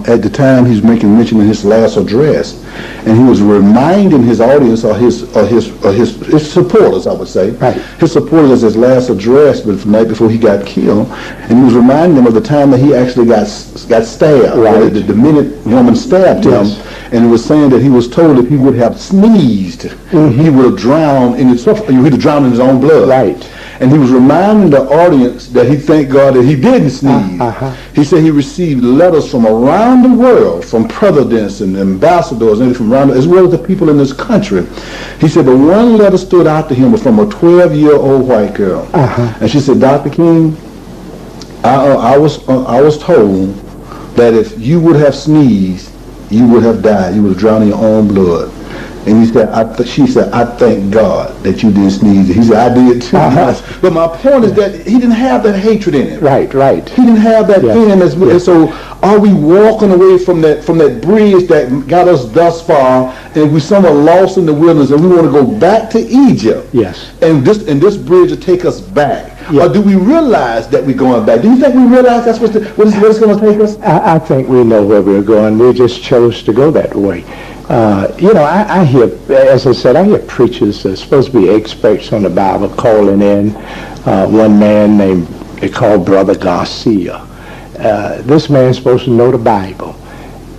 at the time he's making mention in his last address. And he was reminding his audience, or his supporters, I would say, right, his supporters, as his last address the night before he got killed. And he was reminding them of the time that he actually got stabbed. Right. The minute woman stabbed him. Yes. And it was saying that he was told if he would have sneezed, he would have drowned in his own blood. Right. And he was reminding the audience that he thanked God that he didn't sneeze. He said he received letters from around the world, from presidents and ambassadors, and from around, as well as the people in this country. He said, but one letter stood out to him, was from a 12-year-old white girl. And she said, Dr. King, I was told that if you would have sneezed, you would have died. You would have drowned in your own blood. And he said, she said, I thank God that you didn't sneeze. He said, I did too. But my point is that he didn't have that hatred in him. Right, right. He didn't have that in him. And so are we walking away from that bridge that got us thus far, and we're somewhat lost in the wilderness, and we want to go back to Egypt? Yes. And this bridge will take us back. Yeah. Or do we realize that we're going back? Do you think we realize that's what it's going to take us? I think we know where we're going. We just chose to go that way. I hear, as I said, I hear preachers that are supposed to be experts on the Bible calling in one man named, they call Brother Garcia. This man's supposed to know the Bible.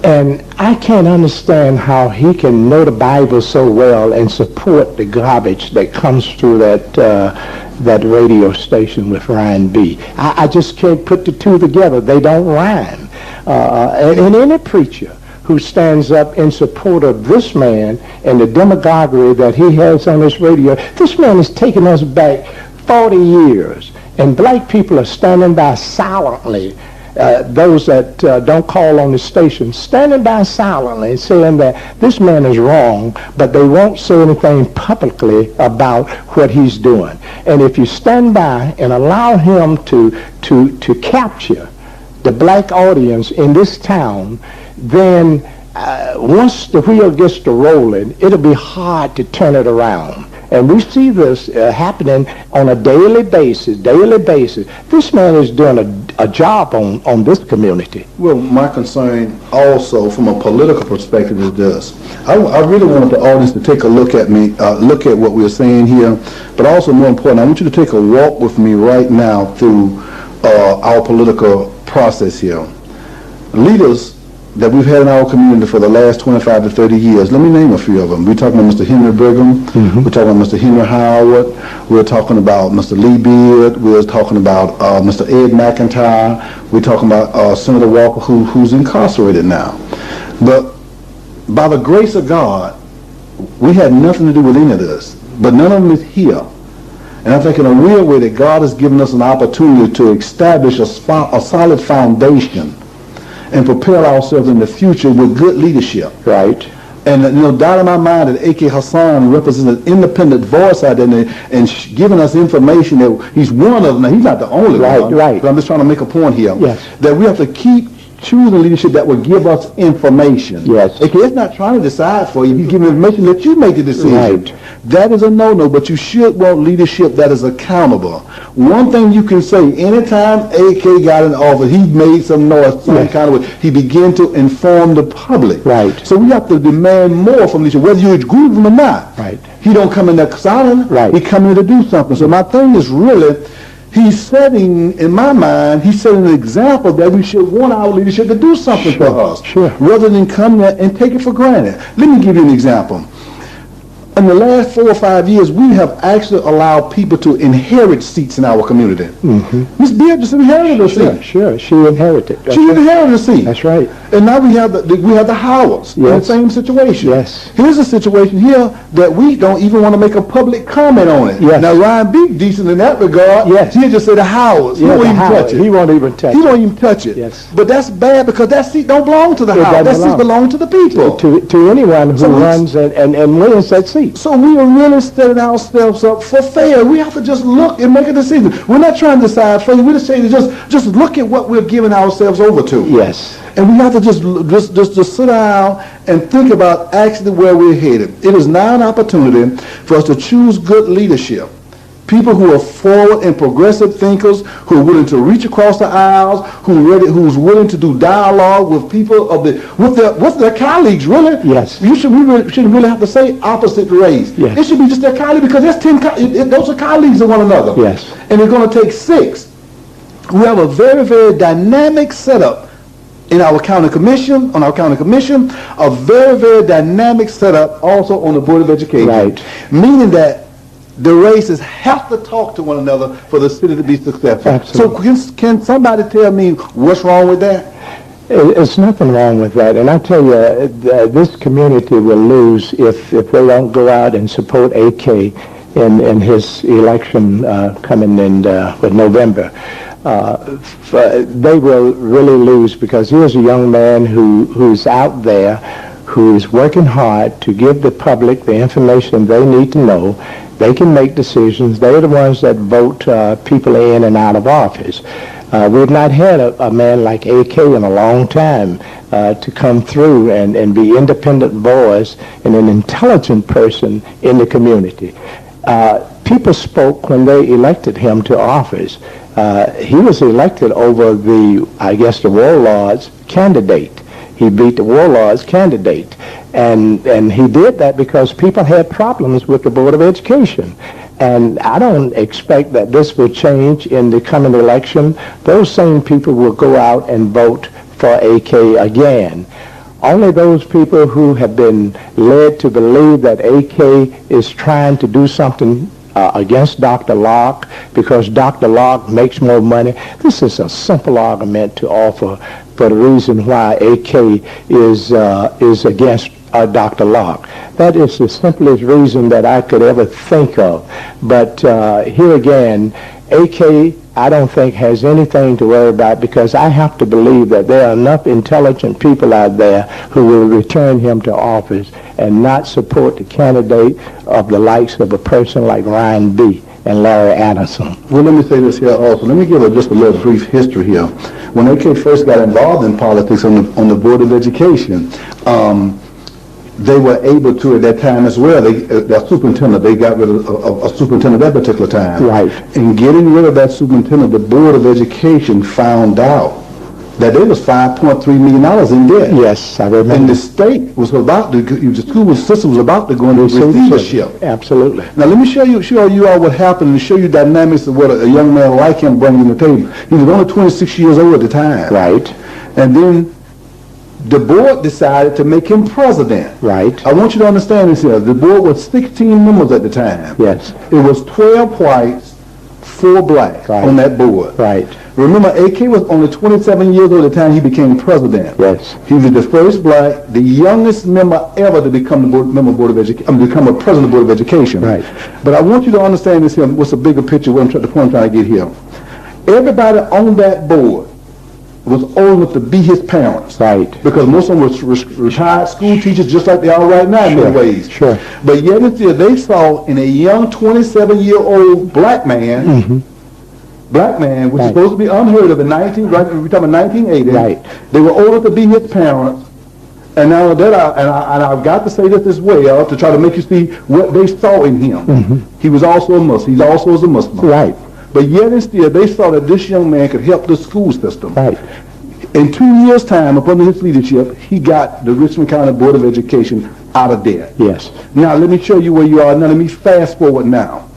And I can't understand how he can know the Bible so well and support the garbage that comes through that radio station with Ryan B. I just can't put the two together. They don't rhyme. And any preacher who stands up in support of this man and the demagoguery that he has on his radio, this man is taking us back 40 years. And black people are standing by silently, those that don't call on the station, standing by silently saying that this man is wrong, but they won't say anything publicly about what he's doing. And if you stand by and allow him to capture the black audience in this town, then once the wheel gets to rolling, it'll be hard to turn it around. And we see this happening on a daily basis. This man is doing a job on this community. Well, my concern also from a political perspective is this. I really want the audience to take a look at me, look at what we're saying here, but also more important, I want you to take a walk with me right now through our political process here. Leaders that we've had in our community for the last 25 to 30 years. Let me name a few of them. We're talking about Mr. Henry Brigham. We're talking about Mr. Henry Howard. We're talking about Mr. Lee Beard. We're talking about Mr. Ed McIntyre. We're talking about Senator Walker, who's incarcerated now. But by the grace of God, we had nothing to do with any of this. But none of them is here. And I think in a real way that God has given us an opportunity to establish a solid foundation and prepare ourselves in the future with good leadership. Right. And doubt in my mind that A.K. Hasan represents an independent voice out there and giving us information that he's one of them. Now, he's not the only one. Right. But I'm just trying to make a point here. Yes. That we have to keep choosing leadership that will give us information. Yes. A.K. is not trying to decide for you. He's giving information that you make the decision. Right. That is a no-no, but you should want leadership that is accountable. One thing you can say, anytime A.K. got in office, he made some noise, some kind of way. He began to inform the public. Right. So we have to demand more from leadership, whether you agree with him or not. Right. He don't come in there silent. Right. He come in to do something. So my thing is really, he's setting, in my mind, he's setting an example that we should want our leadership to do something for us. Sure. Rather than come there and take it for granted. Let me give you an example. in the last 4 or 5 years, we have actually allowed people to inherit seats in our community. Miss Beard just inherited a seat. Sure, she inherited. She inherited a seat. That's right. And now we have the Howards in the same situation. Yes. Here's a situation here that we don't even want to make a public comment on it. Yes. Now Ryan B. decent in that regard. Yes. He just said the Howards. He Yeah, won't the even Howard. touch it. He won't even touch He it. won't even touch it. Yes. But that's bad because that seat don't belong to the It Howard. That doesn't seat belongs to the people. To anyone who So we- runs and wins that seat. So we are really setting ourselves up for fair. We have to just look and make a decision. We're not trying to decide fair. We're just saying just look at what we're giving ourselves over to. Yes. And we have to just sit down and think about actually where we're headed. It is now an opportunity for us to choose good leadership. People who are forward and progressive thinkers, who are willing to reach across the aisles, who's willing to do dialogue with people with their colleagues. Really, Yes. You shouldn't really have to say opposite race. Yes. It should be just their colleagues because there's 10. Those are colleagues of one another. Yes. And it's going to take 6. We have a very, very dynamic setup in our county commission, a very, very dynamic setup also on the Board of Education. Right. Meaning that the races have to talk to one another for the city to be successful. Absolutely. So can somebody tell me what's wrong with that? It's nothing wrong with that. And I tell you, this community will lose if they don't go out and support AK in his election coming in with November. They will really lose because here's a young man who's out there, who is working hard to give the public the information they need to know. They can make decisions. They're the ones that vote people in and out of office. We've not had a man like AK in a long time to come through and be independent voice and an intelligent person in the community. People spoke when they elected him to office. He was elected over the warlord's candidate. He beat the warlord's candidate. And he did that because people had problems with the Board of Education. And I don't expect that this will change in the coming election. Those same people will go out and vote for AK again. Only those people who have been led to believe that AK is trying to do something against Dr. Locke because Dr. Locke makes more money. This is a simple argument to offer for the reason why AK is against Dr. Locke. That is the simplest reason that I could ever think of. But here again, AK, I don't think has anything to worry about because I have to believe that there are enough intelligent people out there who will return him to office and not support the candidate of the likes of a person like Ryan B. and Larry Addison. Well, let me say this here also. Let me give just a little brief history here. When AK first got involved in politics on the Board of Education, they were able to at that time as well. Their superintendent, they got rid of a superintendent at that particular time. Right. In getting rid of that superintendent, the Board of Education found out that there was $5.3 million in debt. Yes, I remember. And the state was about to, the school system was about to go into receivership. Absolutely. Now let me show you all what happened and show you dynamics of what a young man like him bringing to the table. He was only 26 years old at the time. Right. And then the board decided to make him president. Right. I want you to understand this here. The board was 16 members at the time. Yes. It was 12 whites, 4 blacks on that board. Right. Remember, AK was only 27 years old at the time he became president. Yes. He was the first black, the youngest member ever to become Board of Education, become a president of the Board of Education. Right. But I want you to understand this here. What's a bigger picture? The point I'm trying to get here. Everybody on that board was old enough to be his parents. Right. Because most of them were retired school teachers, just like they are right now in many ways. Sure. But yet and still, they saw in a young 27-year-old black man, which is supposed to be unheard of in we're talking about 1980. Right. They were old enough to be his parents. And now that I've got to say this as well to try to make you see what they saw in him. He was also a Muslim. He also was a Muslim. Right. But yet and still, they saw that this young man could help the school system. Right. In 2 years' time, upon his leadership, he got the Richmond County Board of Education out of debt. Yes. Now, let me show you where you are. Now, let me fast forward now.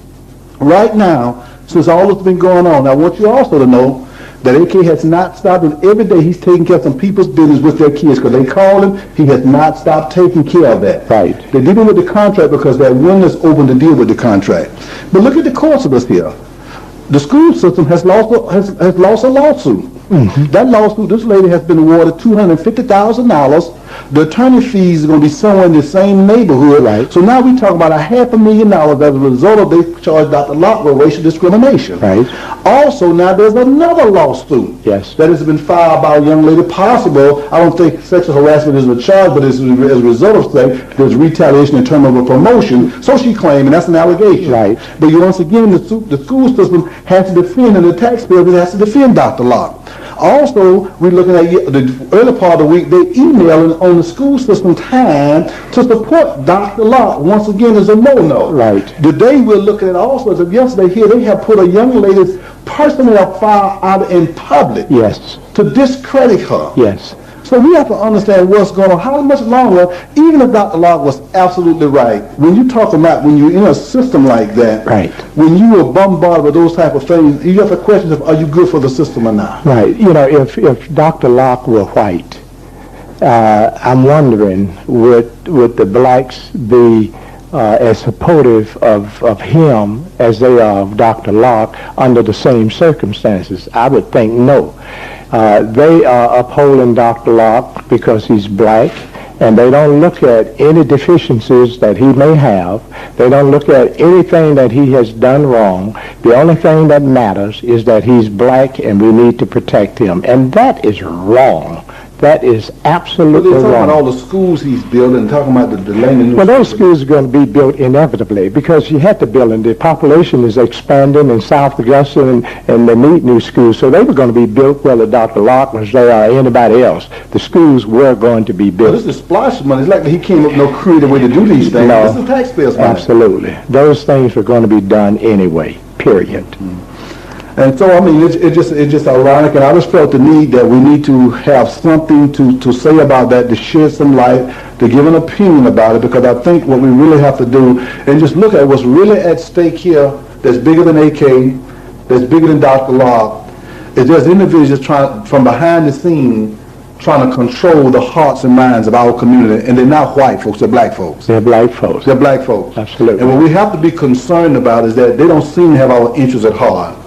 Right now, since all this has been going on, I want you also to know that AK has not stopped, and every day he's taking care of some people's business with their kids because they call him. He has not stopped taking care of that. Right. They're dealing with the contract because that willingness open to deal with the contract. But look at the course of this here. The school system has lost a lawsuit. That lawsuit, this lady has been awarded $250,000. The attorney fees are going to be somewhere in the same neighborhood. Right. So now we talk about $500,000 as a result of they charged Dr. Locke with racial discrimination. Right. Also, now there's another lawsuit. Yes. That has been filed by a young lady. Possible, I don't think sexual harassment is a charge, but as a result of say there's retaliation in terms of a promotion. So she claimed, and that's an allegation. Right. But once again, the school system has to defend, and the taxpayer has to defend Dr. Locke. Also, we're looking at the early part of the week, they're emailing on the school system time to support Dr. Locke. Once again, is a no-no. Right. Today, we're looking at also, as of yesterday here, they have put a young lady's personnel file out in public. Yes. To discredit her. Yes. So we have to understand what's going on. How much longer, even if Dr. Locke was absolutely right, when you talk about when you're in a system like that, Right. when you are bombarded with those type of things, you have to question if are you good for the system or not. Right. You know, if Dr. Locke were white, I'm wondering would the blacks be as supportive of him as they are of Dr. Locke under the same circumstances? I would think no. They are upholding Dr. Locke because he's black, and they don't look at any deficiencies that he may have. They don't look at anything that he has done wrong. The only thing that matters is that he's black and we need to protect him. And that is wrong. That is absolutely They're talking wrong. about all the schools he's building, talking about the land. Well, those schools are going to be built inevitably because you had to build them. The population is expanding in South Augusta and they need new schools. So they were going to be built whether Dr. Locke was there or anybody else. The schools were going to be built. Well, this is splash money. It's like he came up with no creative way to do these things. No, this is taxpayers' money. Absolutely. Those things were going to be done anyway, period. And so, I mean, it's just ironic, and I just felt the need that we need to have something to say about that, to shed some light, to give an opinion about it, because I think what we really have to do, and just look at what's really at stake here that's bigger than AK, that's bigger than Dr. Locke, is there's individuals trying, from behind the scene, trying to control the hearts and minds of our community, and they're not white folks, they're black folks. They're black folks. They're black folks. Absolutely. And what we have to be concerned about is that they don't seem to have our interests at heart.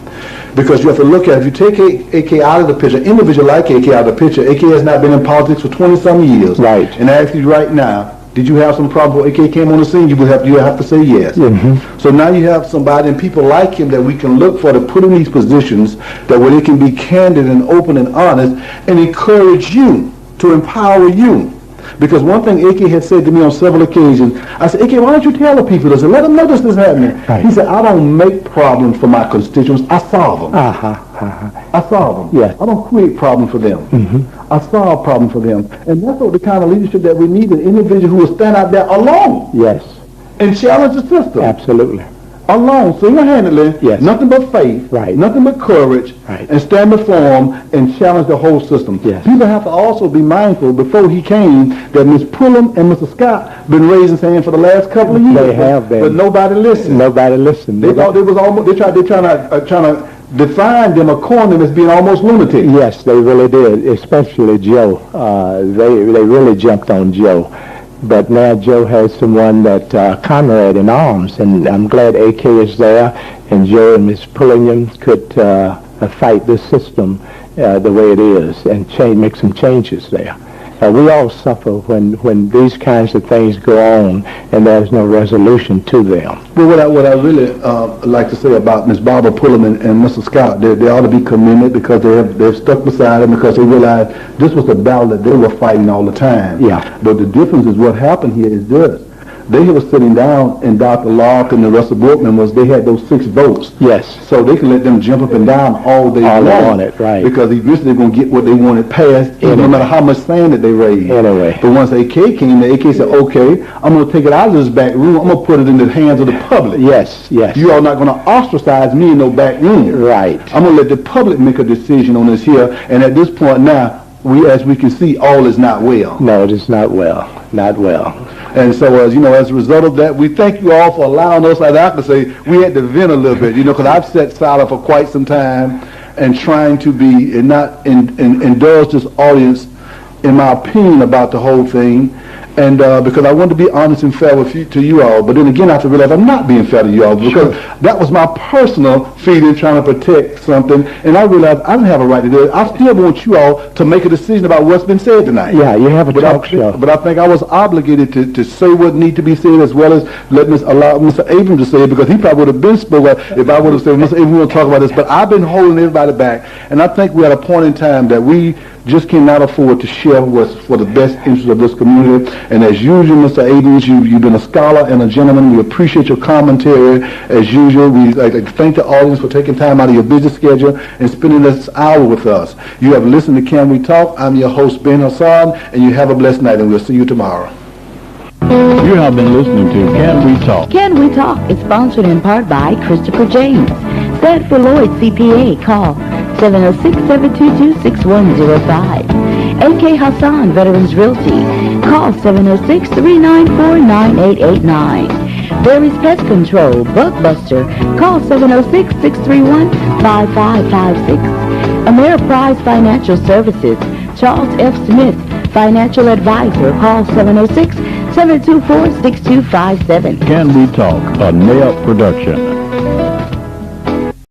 Because you have to look at, if you take AK out of the picture, individual like AK out of the picture, AK has not been in politics for 20-some years. Right. And I ask you right now, did you have some problem when AK came on the scene? You have to say yes. Mm-hmm. So now you have somebody and people like him that we can look for to put in these positions that where they can be candid and open and honest and encourage you, to empower you. Because one thing AK had said to me on several occasions, I said, AK, why don't you tell the people this and let them know this is happening? Right. He said, I don't make problems for my constituents, I solve them. I solve them. Yes. I don't create problems for them. I solve problems for them. And that's what the kind of leadership that we need, an individual who will stand out there alone. Yes. And challenge the system. Absolutely. Alone, single-handedly, Yes. nothing but faith, Right. nothing but courage, Right. and stand before him and challenge the whole system. Yes. People have to also be mindful before he came that Ms. Pullum and Mr. Scott been raising his hand for the last couple of years. They have been. But nobody listened. Nobody listened. They thought they was almost. They're trying to define them according as being almost lunatic. Yes, they really did, especially Joe. They really jumped on Joe. But now Joe has someone that comrade in arms, and I'm glad AK is there, and Joe and Ms. Pullingham could fight this system the way it is and make some changes there. We all suffer when these kinds of things go on and there's no resolution to them. Well, what I really like to say about Ms. Barbara Pullum and Mr. Scott, they ought to be commended because they've stuck beside him because they realized this was a battle that they were fighting all the time. Yeah. But the difference is what happened here is this. They were sitting down, and Dr. Locke and the rest of the board members, they had those 6 votes. Yes. So they can let them jump up and down all they want. It, right. Because eventually they're going to get what they wanted passed, no matter how much sand that they raised. Anyway. But once AK came, the AK said, okay, I'm going to take it out of this back room. I'm going to put it in the hands of the public. Yes, yes. You are not going to ostracize me in no back room. Right. I'm going to let the public make a decision on this here. And at this point now, as we can see, all is not well. No, it is not well. Not well. And so, as a result of that, we thank you all for allowing us, like I can say, we had to vent a little bit, because I've sat silent for quite some time. and trying to be and not indulge this audience in my opinion about the whole thing. And because I wanted to be honest and fair with to you all, but then again I have to realize I'm not being fair to you all because that was my personal feeling trying to protect something, and I realized I didn't have a right to do it. I still want you all to make a decision about what's been said tonight. Yeah, you have a talk show. But I think I was obligated to say what needs to be said as well as allow Mr. Abrams to say it because he probably would have been spoken if I would have said, Mr. Abrams, we want to talk about this. But I've been holding everybody back, and I think we're at a point in time that we just cannot afford to share what's for the best interest of this community. And as usual, Mr. Abrams, you've been a scholar and a gentleman. We appreciate your commentary as usual. We like to thank the audience for taking time out of your busy schedule and spending this hour with us. You have listened to Can We Talk? I'm your host, Ben Hasan, and you have a blessed night, and we'll see you tomorrow. You have been listening to Can We Talk? Can We Talk is sponsored in part by Christopher James. Stanford Lloyd CPA. Call 706-722-6105. A.K. Hasan Veterans Realty. Call 706-394-9889. Barry's Pest Control, Bugbuster. Call 706-631-5556. Ameriprise Financial Services. Charles F. Smith, Financial Advisor. Call 706-724-6257. Can We Talk? A NAIP production.